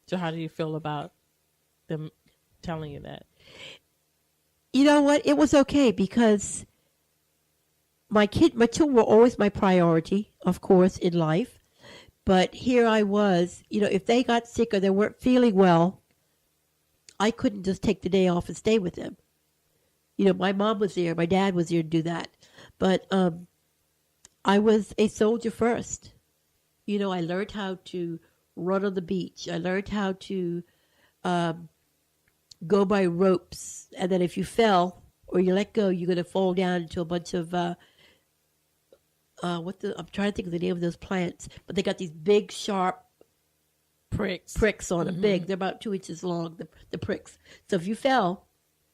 So how do you feel about them telling you that? You know what? It was okay because my children were always my priority, of course, in life. But here I was, if they got sick or they weren't feeling well, I couldn't just take the day off and stay with them. My mom was there, my dad was there to do that. But I was a soldier first. I learned how to run on the beach. I learned how to go by ropes. And then if you fell or you let go, you're going to fall down into a bunch of, I'm trying to think of the name of those plants, but they got these big, sharp pricks on them. Big. They're about 2 inches long, the pricks. So if you fell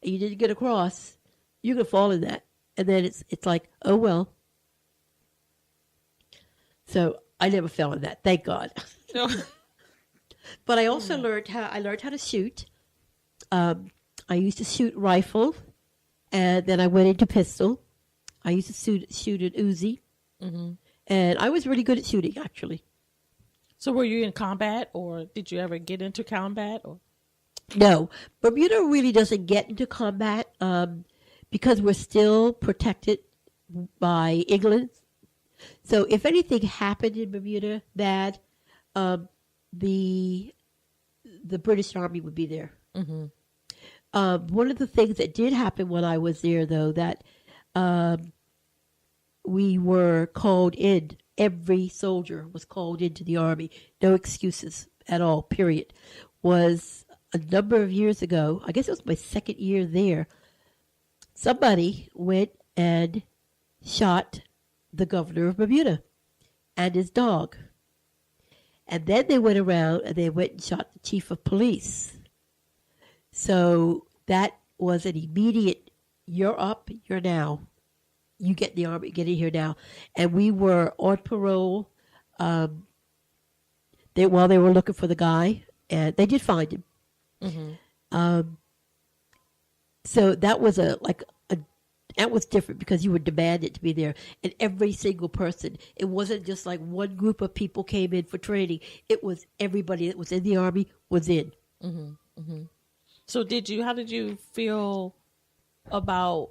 and you didn't get across, you could fall in that. And then it's like, oh, well. So I never fell in that, thank God. But I also learned how to shoot. I used to shoot rifle, and then I went into pistol. I used to shoot an Uzi, and I was really good at shooting, actually. So were you in combat, or did you ever get into combat? Or no, Bermuda really doesn't get into combat because we're still protected by England. So if anything happened in Bermuda bad, the British Army would be there. One of the things that did happen when I was there, though, that we were called in. Every soldier was called into the Army. No excuses at all, period. Was a number of years ago, I guess it was my second year there, somebody went and shot the governor of Bermuda and his dog. And then they went around and they went and shot the chief of police. So that was an immediate, you're up, you're now. You get in the Army, get in here now. And we were on parole while they were looking for the guy, and they did find him. So that was that was different because you were demanded to be there. And every single person, it wasn't just like one group of people came in for training. It was everybody that was in the Army was in. So how did you feel about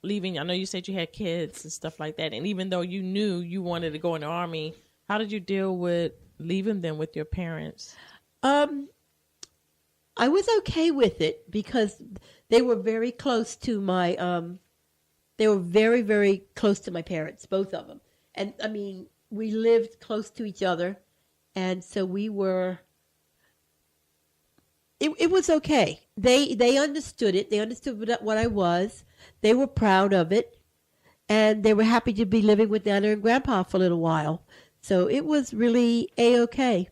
leaving? I know you said you had kids and stuff like that. And even though you knew you wanted to go in the Army, how did you deal with leaving them with your parents? I was okay with it because they were very close to my, they were very, very close to my parents, both of them. And I mean, we lived close to each other. And so we were, it was okay. They understood it. They understood what I was. They were proud of it. And they were happy to be living with Nana and Grandpa for a little while. So it was really A-okay.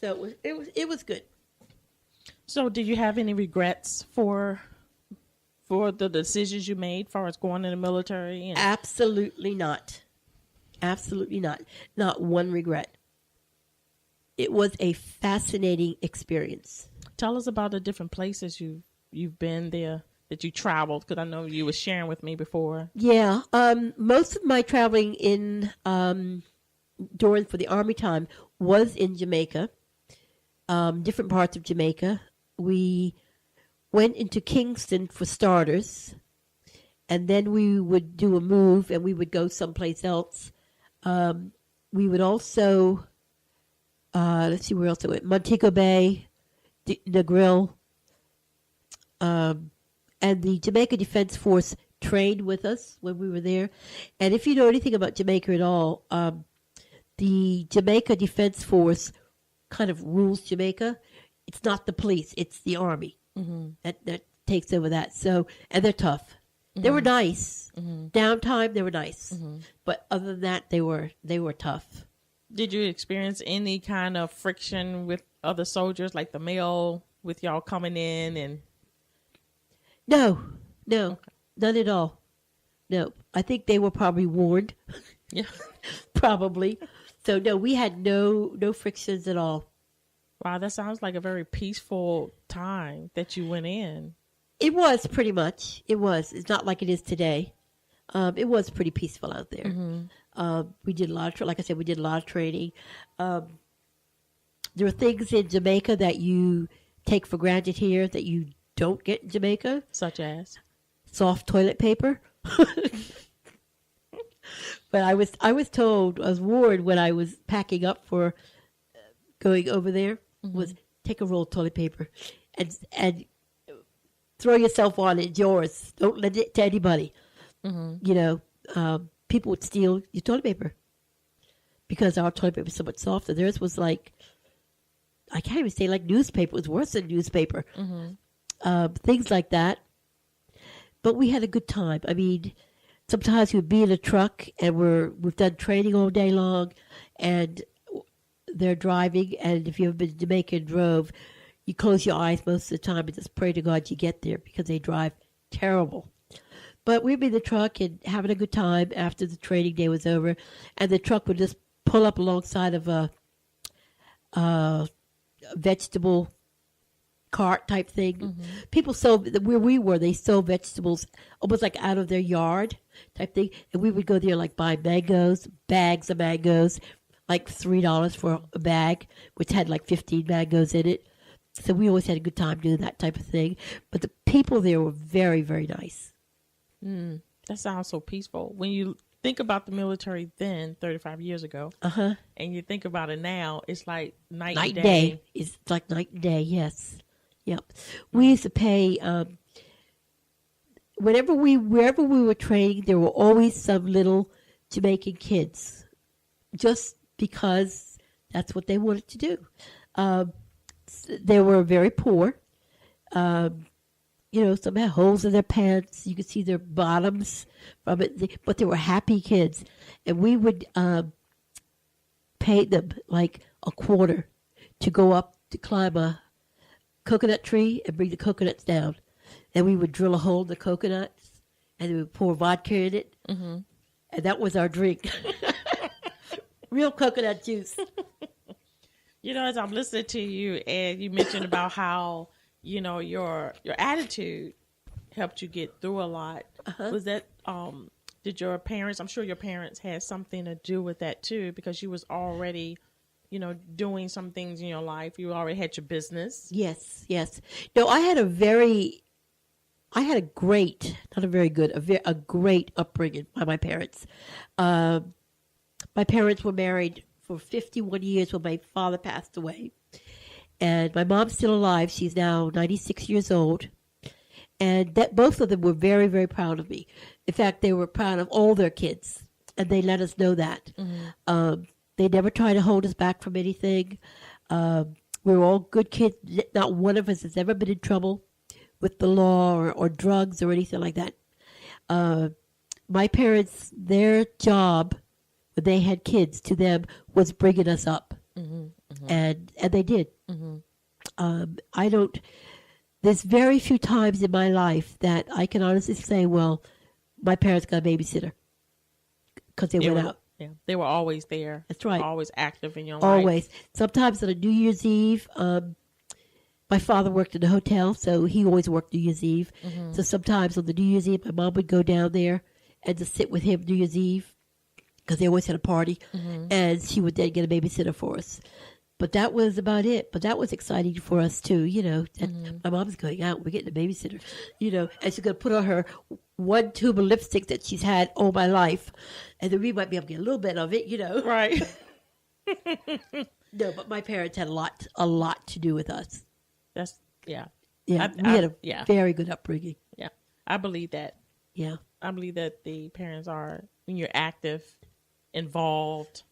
So it was good. So did you have any regrets for the decisions you made as far as going in the military? Absolutely not. Absolutely not. Not one regret. It was a fascinating experience. Tell us about the different places you've been there, that you traveled, because I know you were sharing with me before. Yeah. Most of my traveling for the Army time was in Jamaica. Different parts of Jamaica. We went into Kingston for starters, and then we would do a move and we would go someplace else. We would also, let's see where else I went, Montego Bay, Negril, and the Jamaica Defense Force trained with us when we were there. And if you know anything about Jamaica at all, the Jamaica Defense Force kind of rules Jamaica. It's not the police, it's the Army that takes over that. So, and they're tough. They were nice. Downtime, they were nice. But other than that, they were tough. Did you experience any kind of friction with other soldiers, like the mail with y'all coming in? And No, none at all. No, I think they were probably warned. Yeah, probably. So no, we had no frictions at all. Wow, that sounds like a very peaceful time that you went in. It was pretty much. It was. It's not like it is today. It was pretty peaceful out there. We did a lot of, like I said, we did a lot of training. There are things in Jamaica that you take for granted here that you don't get in Jamaica. Such as? Soft toilet paper. But I was told, I was warned when I was packing up for going over there, was take a roll of toilet paper and throw yourself on it. It's yours. Don't lend it to anybody. You know, people would steal your toilet paper because our toilet paper was so much softer. Theirs was like, I can't even say like newspaper. It was worse than newspaper. Things like that. But we had a good time. I mean, sometimes we'd be in a truck and we've done training all day long and they're driving. And if you've ever been to Jamaica and drove, you close your eyes most of the time and just pray to God you get there because they drive terrible. But we'd be in the truck and having a good time after the training day was over. And the truck would just pull up alongside of a vegetable cart type thing. People sold, where we were, they sold vegetables almost like out of their yard type thing. And we would go there like buy mangoes, bags of mangoes, like $3 for a bag, which had like 15 mangoes in it. So we always had a good time doing that type of thing. But the people there were very, very nice. That sounds so peaceful. When you think about the military then, 35 years ago, and you think about it now, it's like night and day. It's like night and day, yes. Yep. We used to pay, wherever we were training, there were always some little Jamaican kids, just because that's what they wanted to do. They were very poor. You know, some had holes in their pants. You could see their bottoms from it, but they were happy kids. And we would pay them like a quarter to go up to climb a coconut tree and bring the coconuts down. And we would drill a hole in the coconuts and we would pour vodka in it. And that was our drink. Real coconut juice. You know, as I'm listening to you and you mentioned about how, you know, your attitude helped you get through a lot. Was that, did your parents, I'm sure your parents had something to do with that too, because you was already, you know, doing some things in your life. You already had your business. Yes, yes. No, I had a great, not a very good, a great upbringing by my parents. My parents were married for 51 years when my father passed away. And my mom's still alive. She's now 96 years old. And that both of them were very, very proud of me. In fact, they were proud of all their kids. And they let us know that. They never tried to hold us back from anything. We were all good kids. Not one of us has ever been in trouble with the law or drugs or anything like that. My parents, their job when they had kids to them was bringing us up. And they did. There's very few times in my life that I can honestly say, well, my parents got a babysitter because they went out. Yeah, they were always there. That's right. Always active in your life. Always. Sometimes on a New Year's Eve, my father worked in a hotel, so he always worked New Year's Eve. So sometimes on the New Year's Eve, my mom would go down there and just sit with him New Year's Eve because they always had a party, and she would then get a babysitter for us. But that was about it. But that was exciting for us, too, you know. That my mom's going out. We're getting a babysitter, you know. And she's going to put on her one tube of lipstick that she's had all my life. And then we might be able to get a little bit of it, you know. Right. No, but my parents had a lot to do with us. Yeah. Yeah, we had a very good upbringing. Yeah. I believe that. Yeah. I believe that the parents are, when you're active, involved,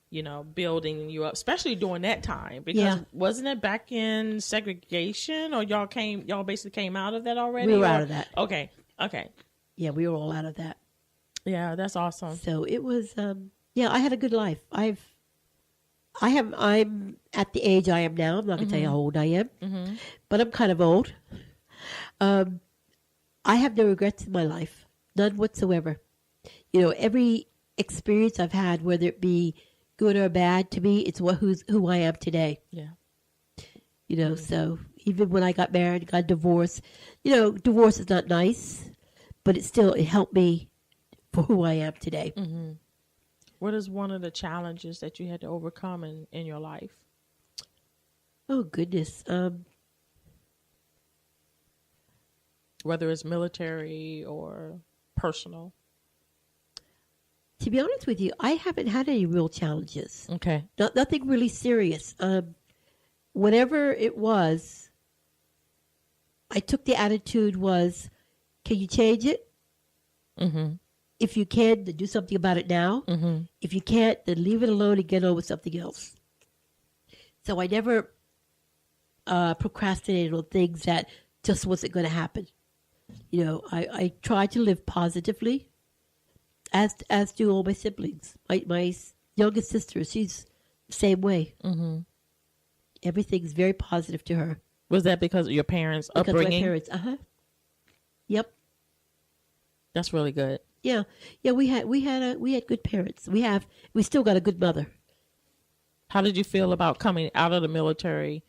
you know, building you up, especially during that time, because wasn't it back in segregation, or y'all basically came out of that already? We were out of that. Okay. Yeah, we were all out of that. Yeah, that's awesome. So it was, I had a good life. I'm at the age I am now. I'm not going to tell you how old I am, but I'm kind of old. I have no regrets in my life, none whatsoever. You know, every experience I've had, whether it be good or bad, to me, it's who I am today. Yeah. You know, so even when I got married, got divorced, you know, divorce is not nice, but it helped me for who I am today. What is one of the challenges that you had to overcome in your life? Oh, goodness. Whether it's military or personal. To be honest with you, I haven't had any real challenges. Okay. Nothing really serious. Whatever it was, I took the attitude was, can you change it? Mm-hmm. If you can, then do something about it now. Mm-hmm. If you can't, then leave it alone and get on with something else. So I never procrastinated on things that just wasn't going to happen. You know, I try to live positively, as do all my siblings. My youngest sister, she's the same way. Mm-hmm. Everything's very positive to her. Was that because of your parents' Because upbringing? my parents, Yep. That's really good. Yeah. We had good parents. We still got a good mother. How did you feel about coming out of the military?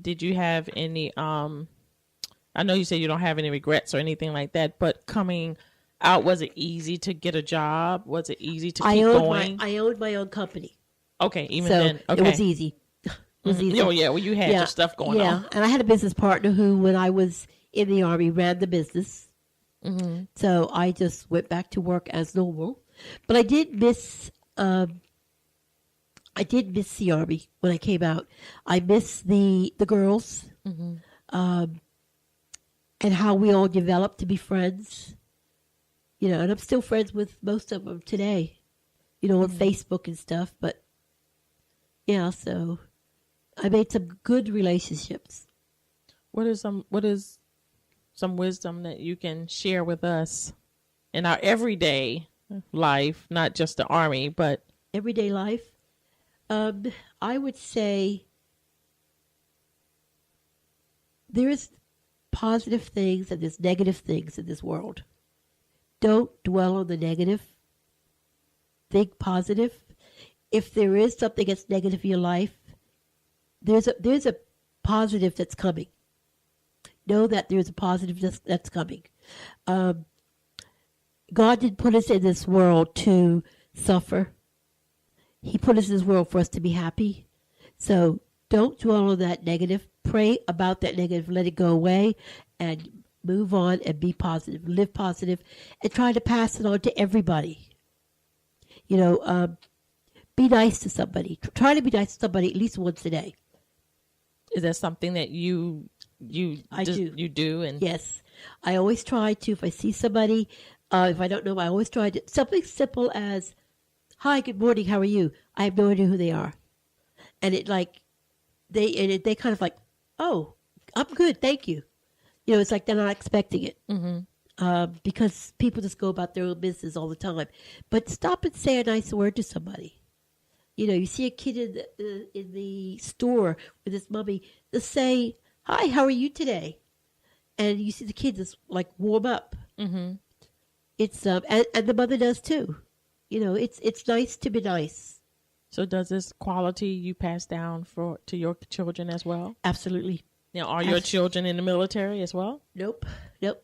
Did you have any? I know you said you don't have any regrets or anything like that, but coming out, was it easy to get a job? Was it easy to keep going? I owned my own company. Okay, even so then, okay. it was easy. It was easy. Oh yeah, well you had your stuff going on. Yeah, and I had a business partner who, when I was in the Army, ran the business. Mm-hmm. So I just went back to work as normal. But I did miss the Army when I came out. I miss the girls, and how we all developed to be friends. You know, and I'm still friends with most of them today. You know, on Facebook and stuff. But yeah, so I made some good relationships. What is some wisdom that you can share with us in our everyday life, not just the Army, but everyday life? I would say there's positive things and there's negative things in this world. Don't dwell on the negative. Think positive. If there is something that's negative in your life, there's a positive that's coming. Know that there's a positive that's coming. God didn't put us in this world to suffer. He put us in this world for us to be happy. So don't dwell on that negative. Pray about that negative. Let it go away and move on and be positive. Live positive and try to pass it on to everybody. You know, be nice to somebody. Try to be nice to somebody at least once a day. Is that something that you do? And yes, I always try to. If I see somebody, if I don't know, I always try to something simple as, "Hi, good morning, how are you?" I have no idea who they are, and they kind of like, "Oh, I'm good, thank you." You know, it's like they're not expecting it. Because people just go about their own business all the time. But stop and say a nice word to somebody. You know, you see a kid in the store with his mommy, just say, "Hi, how are you today?" And you see the kid just like warm up. Mm-hmm. It's and the mother does too. You know, it's nice to be nice. So does this quality you pass down to your children as well? Absolutely. Now, are your children in the military as well? Nope.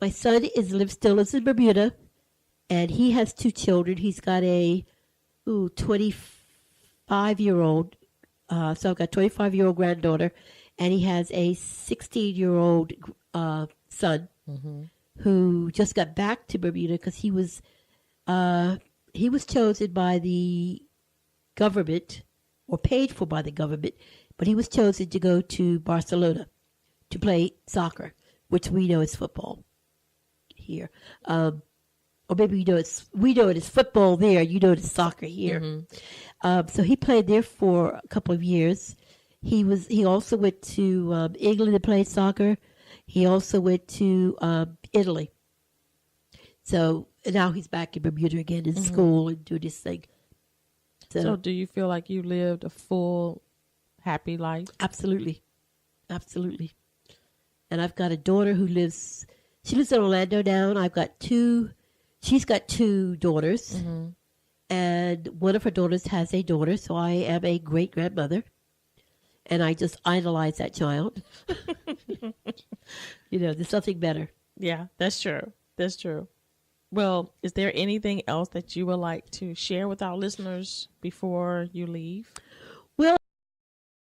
My son still lives in Bermuda, and he has 2 children. He's got a 25-year-old. So I've got a 25-year-old granddaughter, and he has a 16-year-old son who just got back to Bermuda because he was chosen by the government or paid for by the government, but he was chosen to go to Barcelona to play soccer, which we know is football here. Or maybe we know it is football there. You know it is soccer here. So he played there for a couple of years. He also went to England to play soccer. He also went to Italy. So now he's back in Bermuda again in school and doing this thing. So do you feel like you lived a full, happy life? Absolutely. And I've got a daughter who lives in Orlando now, and she's got 2 daughters. And one of her daughters has a daughter, so I am a great-grandmother. And I just idolize that child. You know, there's nothing better. Yeah, that's true. Well, is there anything else that you would like to share with our listeners before you leave?